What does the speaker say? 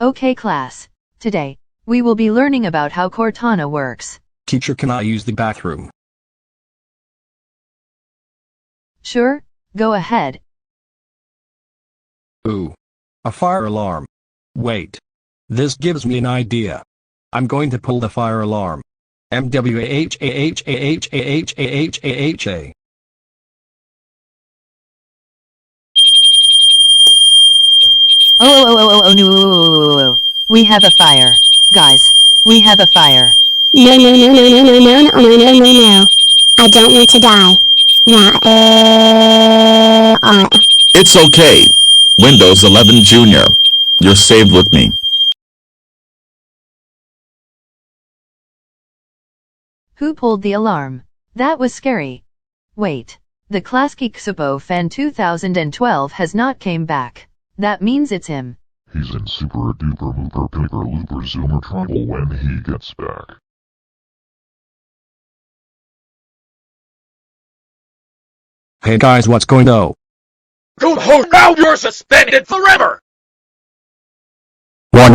Okay class, today, we will be learning about how Cortana works. Teacher, can I use the bathroom? Sure, go ahead. Ooh. A fire alarm. Wait. This gives me an idea. I'm going to pull the fire alarm. MWAHAHAHAHAHAHAHA. Oh no. We have a fire. Guys, we have a fire. No. I don't want to die. It's okay. Windows 11 Junior. You're saved with me. Who pulled the alarm? That was scary. Wait. The TKCCF2012 has not came back. That means it's him. He's in super duper mooper picker looper zoomer trouble when he gets back. Hey guys, what's going on? Now you're suspended forever! One.